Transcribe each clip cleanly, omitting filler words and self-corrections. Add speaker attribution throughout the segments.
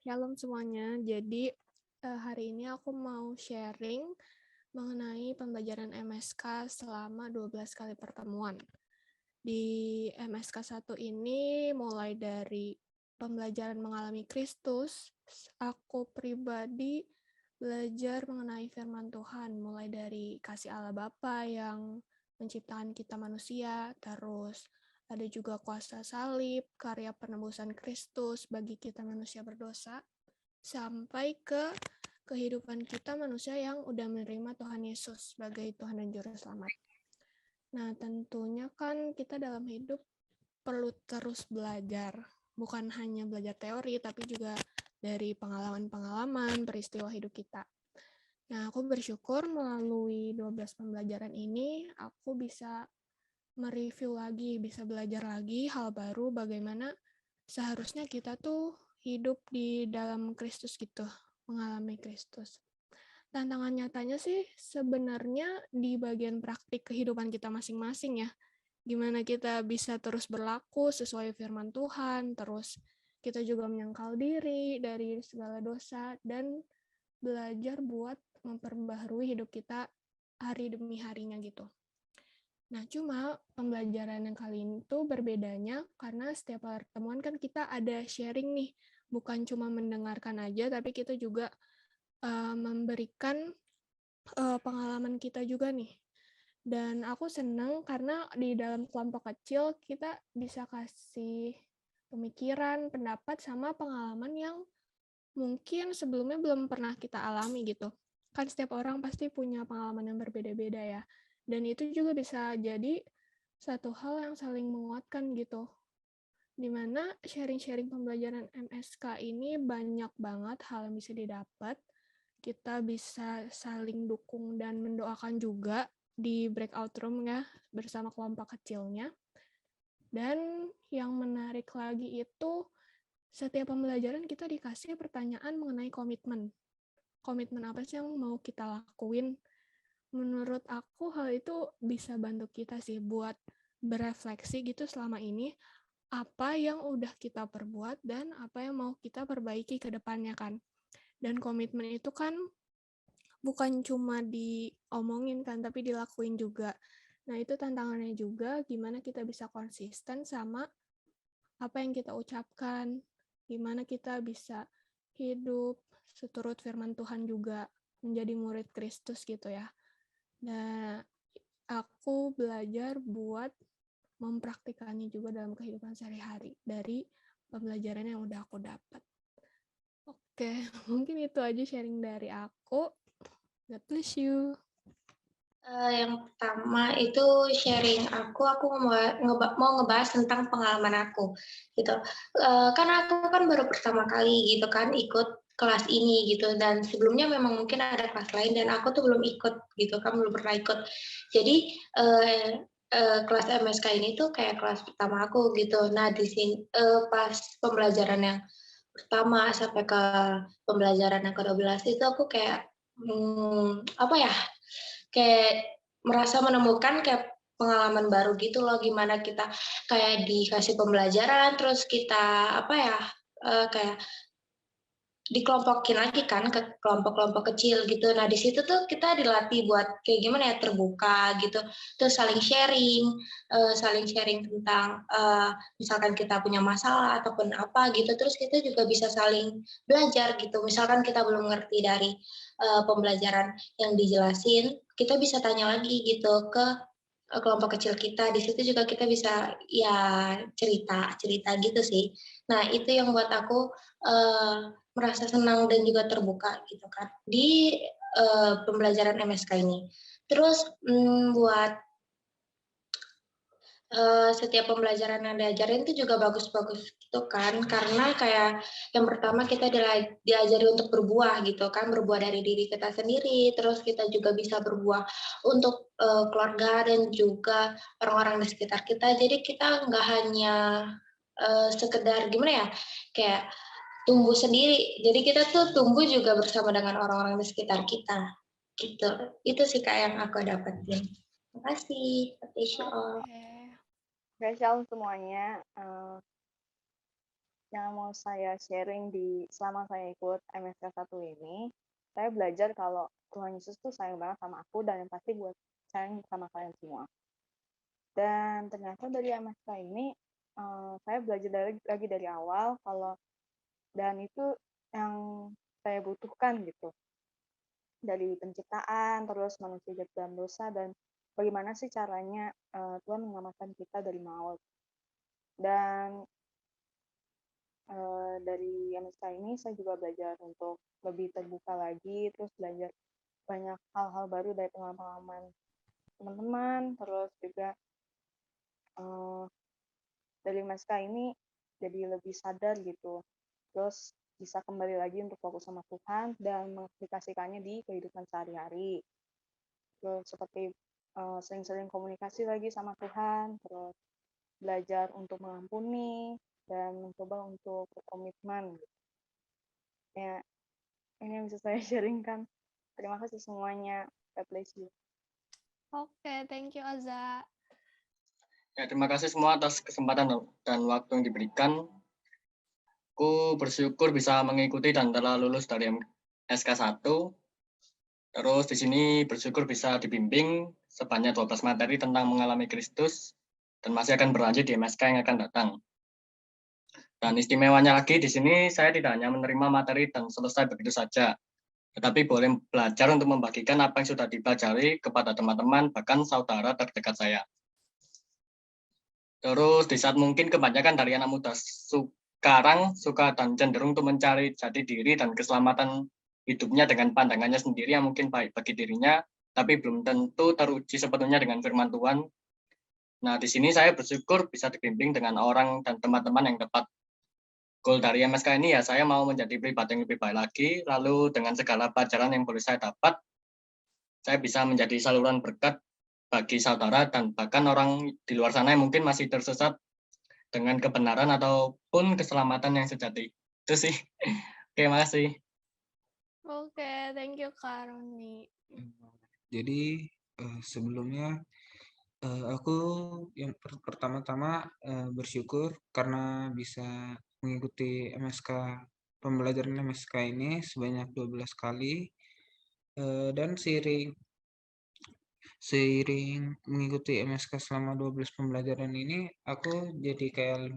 Speaker 1: Shalom semuanya. Jadi hari ini aku mau sharing mengenai pembelajaran MSK selama 12 kali pertemuan. Di MSK 1 ini mulai dari pembelajaran mengalami Kristus, aku pribadi belajar mengenai firman Tuhan, mulai dari kasih Allah Bapa yang menciptakan kita manusia, terus ada juga kuasa salib, karya penebusan Kristus bagi kita manusia berdosa, sampai ke kehidupan kita manusia yang udah menerima Tuhan Yesus sebagai Tuhan dan Juru Selamat. Nah, tentunya kan kita dalam hidup perlu terus belajar. Bukan hanya belajar teori, tapi juga dari pengalaman-pengalaman, peristiwa hidup kita. Nah, aku bersyukur melalui 12 pembelajaran ini, aku bisa mereview lagi, bisa belajar lagi hal baru bagaimana seharusnya kita tuh hidup di dalam Kristus gitu, mengalami Kristus. Tantangan nyatanya sih sebenarnya di bagian praktik kehidupan kita masing-masing ya. Gimana kita bisa terus berlaku sesuai firman Tuhan, terus kita juga menyangkal diri dari segala dosa, dan belajar buat memperbaharui hidup kita hari demi harinya gitu. Nah, cuma pembelajaran yang kali ini tuh berbedanya karena setiap pertemuan kan kita ada sharing nih, bukan cuma mendengarkan aja, tapi kita juga memberikan pengalaman kita juga nih. Dan aku senang karena di dalam kelompok kecil kita bisa kasih pemikiran, pendapat, sama pengalaman yang mungkin sebelumnya belum pernah kita alami gitu. Kan setiap orang pasti punya pengalaman yang berbeda-beda ya. Dan itu juga bisa jadi satu hal yang saling menguatkan gitu. Dimana sharing-sharing pembelajaran MSK ini banyak banget hal yang bisa didapat. Kita bisa saling dukung dan mendoakan juga di breakout room ya, bersama kelompok kecilnya. Dan yang menarik lagi itu setiap pembelajaran kita dikasih pertanyaan mengenai komitmen. Komitmen apa sih yang mau kita lakuin? Menurut aku hal itu bisa bantu kita sih buat berefleksi gitu selama ini, apa yang udah kita perbuat dan apa yang mau kita perbaiki ke depannya kan. Dan komitmen itu kan bukan cuma diomongin kan, tapi dilakuin juga. Nah, itu tantangannya juga, gimana kita bisa konsisten sama apa yang kita ucapkan, gimana kita bisa hidup seturut firman Tuhan juga, menjadi murid Kristus gitu ya. Nah, aku belajar buat mempraktikkannya juga dalam kehidupan sehari-hari dari pembelajaran yang udah aku dapat. Oke, mungkin itu aja sharing dari aku. God bless you.
Speaker 2: Yang pertama itu sharing aku mau ngebahas tentang pengalaman aku, gitu. Kan aku kan baru pertama kali gitu kan ikut kelas ini gitu, dan sebelumnya memang mungkin ada kelas lain dan aku tuh belum ikut gitu kan, belum pernah ikut. Jadi, kelas MSK ini tuh kayak kelas pertama aku gitu. Nah di sini pas pembelajaran yang pertama sampai ke pembelajaran yang ke-12 itu aku kayak, apa ya, kayak merasa menemukan kayak pengalaman baru gitu loh, gimana kita kayak dikasih pembelajaran, terus kita, apa ya, kayak dikelompokin lagi kan ke kelompok-kelompok kecil gitu. Nah, di situ tuh kita dilatih buat kayak gimana ya, terbuka gitu, terus saling sharing tentang, misalkan kita punya masalah ataupun apa gitu, terus kita juga bisa saling belajar gitu. Misalkan kita belum ngerti dari, pembelajaran yang dijelasin, kita bisa tanya lagi gitu ke, kelompok kecil kita. Di situ juga kita bisa ya cerita gitu sih. Nah, itu yang buat aku, merasa senang dan juga terbuka gitu kan di, pembelajaran MSK ini. Terus, buat, setiap pembelajaran yang diajarin itu juga bagus-bagus gitu kan, karena kayak yang pertama kita diajari untuk berbuah gitu kan, berbuah dari diri kita sendiri, terus kita juga bisa berbuah untuk, keluarga dan juga orang-orang di sekitar kita. Jadi kita nggak hanya, sekedar gimana ya, kayak tumbuh sendiri, jadi kita tuh tumbuh juga bersama dengan orang-orang di sekitar kita, gitu. Itu sih Kak yang aku dapetin. Makasih,
Speaker 1: Oke.
Speaker 3: Shalom semuanya. yang mau saya sharing selama saya ikut MSK 1 ini, saya belajar kalau Tuhan Yesus tuh sayang banget sama aku dan yang pasti buat sayang sama kalian semua. Dan ternyata dari MSK ini saya belajar lagi dari awal kalau dan itu yang saya butuhkan gitu. Dari penciptaan, terus manusia jatuh dalam dosa dan bagaimana sih caranya Tuhan menyelamatkan kita dari maut. Dan dari MSK ini saya juga belajar untuk lebih terbuka lagi, terus belajar banyak hal-hal baru dari pengalaman teman-teman, terus juga dari MSK ini jadi lebih sadar gitu, terus bisa kembali lagi untuk fokus sama Tuhan dan mengaplikasikannya di kehidupan sehari-hari. Terus seperti sering-sering komunikasi lagi sama Tuhan, terus belajar untuk mengampuni dan mencoba untuk berkomitmen. Ya, ini yang bisa saya sharingkan. Terima kasih semuanya. God bless you.
Speaker 1: Oke, thank you Aza.
Speaker 4: Ya, terima kasih semua atas kesempatan dan waktu yang diberikan. Aku bersyukur bisa mengikuti dan telah lulus dari SK1. Terus di sini bersyukur bisa dibimbing sebanyak 12 materi tentang mengalami Kristus dan masih akan berlanjut di MSK yang akan datang. Dan istimewanya lagi di sini saya tidak hanya menerima materi dan selesai begitu saja, tetapi boleh belajar untuk membagikan apa yang sudah dipelajari kepada teman-teman, bahkan saudara terdekat saya. Terus di saat mungkin kebanyakan dari anak muda sekarang suka dan cenderung untuk mencari jati diri dan keselamatan hidupnya dengan pandangannya sendiri yang mungkin baik bagi dirinya, tapi belum tentu teruji sepenuhnya dengan firman Tuhan. Nah, di sini saya bersyukur bisa dibimbing dengan orang dan teman-teman yang tepat. Goal dari MSK ini ya saya mau menjadi pribadi yang lebih baik lagi, lalu dengan segala pelajaran yang boleh saya dapat, saya bisa menjadi saluran berkat bagi saudara dan bahkan orang di luar sana yang mungkin masih tersesat dengan kebenaran ataupun keselamatan yang sejati. Itu sih. Oke, makasih.
Speaker 1: Oke, thank you Kak Roni.
Speaker 5: Jadi sebelumnya aku yang pertama-tama bersyukur karena bisa mengikuti pembelajaran MSK ini sebanyak 12 kali dan seiring mengikuti MSK selama 12 pembelajaran ini aku jadi kayak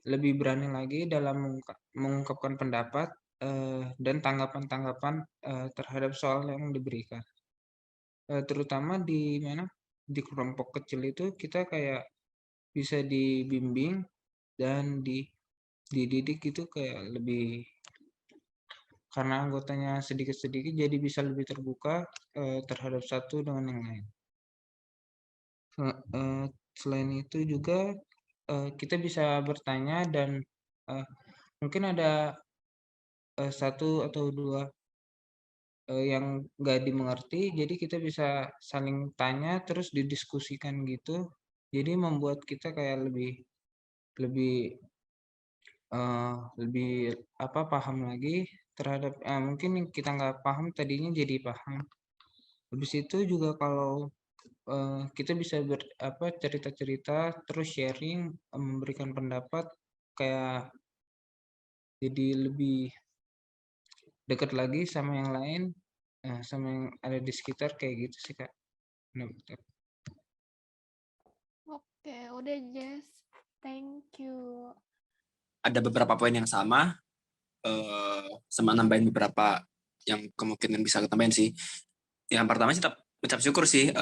Speaker 5: lebih berani lagi dalam mengungkapkan pendapat dan tanggapan-tanggapan terhadap soal yang diberikan. Terutama di kelompok kecil itu kita kayak bisa dibimbing dan dididik itu kayak lebih, karena anggotanya sedikit-sedikit jadi bisa lebih terbuka terhadap satu dengan yang lain. Selain itu juga kita bisa bertanya dan mungkin ada satu atau dua yang nggak dimengerti, jadi kita bisa saling tanya terus didiskusikan gitu. Jadi membuat kita kayak lebih paham lagi terhadap mungkin yang kita nggak paham tadinya jadi paham. Habis itu juga kalau kita bisa cerita-cerita terus sharing, memberikan pendapat kayak jadi lebih dekat lagi sama yang lain, sama yang ada di sekitar kayak gitu sih Kak.
Speaker 1: Oke, udah Jess. Thank you.
Speaker 6: Ada beberapa poin yang sama, nambahin beberapa yang kemungkinan bisa ketambahin sih. Yang pertama sih tetap ucap syukur sih,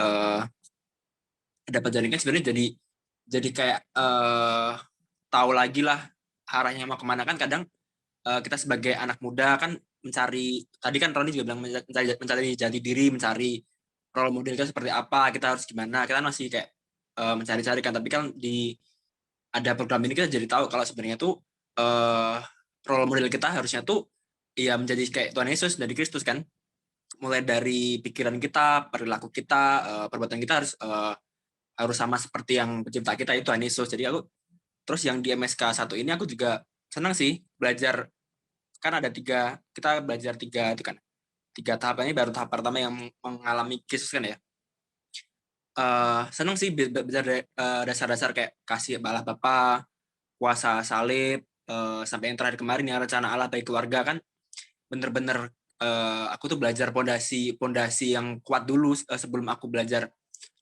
Speaker 6: dapat jaringan sebenarnya jadi kayak tahu lagi lah arahnya mau kemana. Kan kadang kita sebagai anak muda kan mencari, tadi kan Roni juga bilang mencari jati diri, mencari role model kita seperti apa, kita harus gimana, kita masih kayak mencari-cari kan. Tapi kan ada program ini kita jadi tahu kalau sebenarnya tuh role model kita harusnya tuh ya menjadi kayak Tuhan Yesus dari Kristus kan. Mulai dari pikiran kita, perilaku kita, perbuatan kita harus sama seperti yang pencipta kita itu Tuhan Yesus. Jadi aku terus yang di MSK 1 ini aku juga senang sih belajar, kan ada kita belajar tiga itu kan, 3 tahap ini. Baru tahap pertama yang mengalami Kristus kan ya. Senang sih belajar dasar-dasar kayak kasih Allah Bapa, puasa salib, sampai yang terakhir kemarin yang rencana Allah bagi keluarga kan bener-bener aku tuh belajar pondasi yang kuat dulu sebelum aku belajar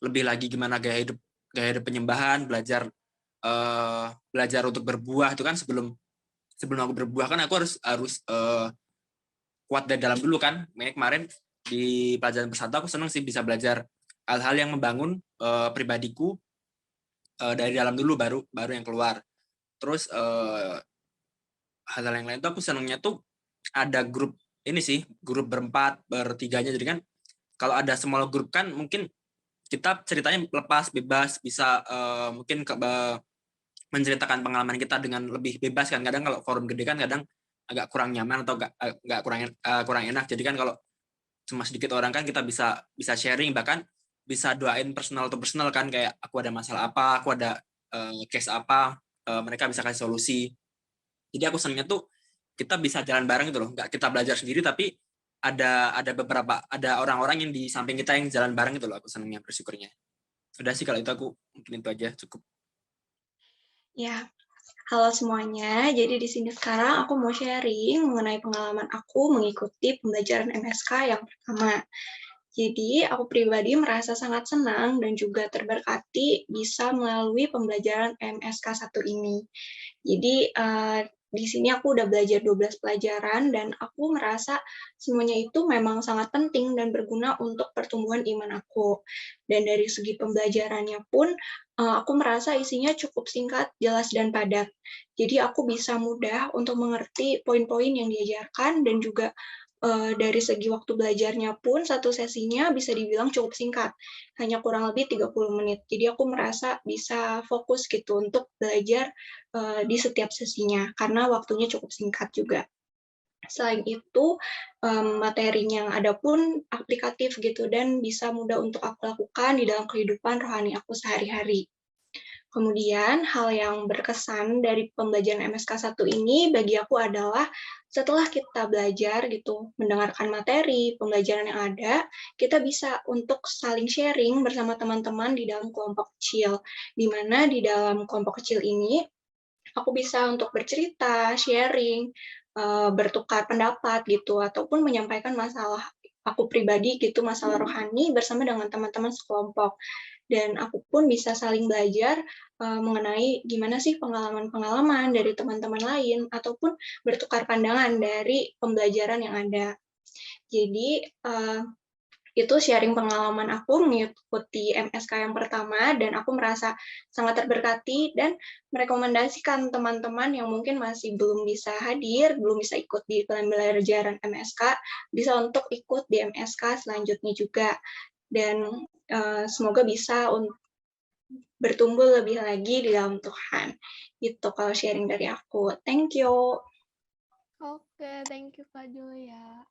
Speaker 6: lebih lagi gimana gaya hidup penyembahan, belajar untuk berbuah itu kan sebelum aku berbuah kan aku harus kuat dari dalam dulu kan. Makanya kemarin di pelajaran bersatu aku seneng sih bisa belajar hal-hal yang membangun pribadiku dari dalam dulu baru yang keluar. Terus hal-hal yang lain tuh aku senengnya tuh ada grup ini sih, grup berempat, bertiganya. Jadi kan kalau ada small group kan mungkin kita ceritanya lepas, bebas, bisa mungkin menceritakan pengalaman kita dengan lebih bebas kan. Kadang kalau forum gede kan kadang agak kurang nyaman atau agak kurang enak. Jadi kan kalau cuma sedikit orang kan kita bisa sharing, bahkan bisa doain personal kan, kayak aku ada masalah apa, aku ada case apa, mereka bisa kasih solusi. Jadi aku senangnya tuh kita bisa jalan bareng gitu loh, nggak kita belajar sendiri tapi ada orang-orang yang di samping kita yang jalan bareng gitu loh. Aku senangnya, bersyukurnya. Udah sih kalau itu, aku mungkin itu aja cukup.
Speaker 2: Ya, halo semuanya. Jadi di sini sekarang aku mau sharing mengenai pengalaman aku mengikuti pembelajaran MSK yang pertama. Jadi aku pribadi merasa sangat senang dan juga terberkati bisa melalui pembelajaran MSK 1 ini. Jadi di sini aku udah belajar 12 pelajaran dan aku merasa semuanya itu memang sangat penting dan berguna untuk pertumbuhan iman aku. Dan dari segi pembelajarannya pun aku merasa isinya cukup singkat, jelas, dan padat. Jadi aku bisa mudah untuk mengerti poin-poin yang diajarkan dan juga dari segi waktu belajarnya pun satu sesinya bisa dibilang cukup singkat, hanya kurang lebih 30 menit. Jadi aku merasa bisa fokus gitu untuk belajar di setiap sesinya, karena waktunya cukup singkat juga. Selain itu, materinya yang ada pun aplikatif gitu dan bisa mudah untuk aku lakukan di dalam kehidupan rohani aku sehari-hari. Kemudian, hal yang berkesan dari pembelajaran MSK 1 ini bagi aku adalah setelah kita belajar gitu, mendengarkan materi, pembelajaran yang ada, kita bisa untuk saling sharing bersama teman-teman di dalam kelompok kecil. Di mana di dalam kelompok kecil ini, aku bisa untuk bercerita, sharing, bertukar pendapat gitu, ataupun menyampaikan masalah aku pribadi gitu, masalah rohani bersama dengan teman-teman sekelompok. Dan aku pun bisa saling belajar mengenai gimana sih pengalaman-pengalaman dari teman-teman lain, ataupun bertukar pandangan dari pembelajaran yang ada. Jadi, itu sharing pengalaman aku mengikuti MSK yang pertama, dan aku merasa sangat terberkati dan merekomendasikan teman-teman yang mungkin masih belum bisa hadir, belum bisa ikut di pembelajaran MSK, bisa untuk ikut di MSK selanjutnya juga. Dan semoga bisa bertumbuh lebih lagi di dalam Tuhan. Itu kalau sharing dari aku. Thank you.
Speaker 1: Oke, thank you Kak Julia.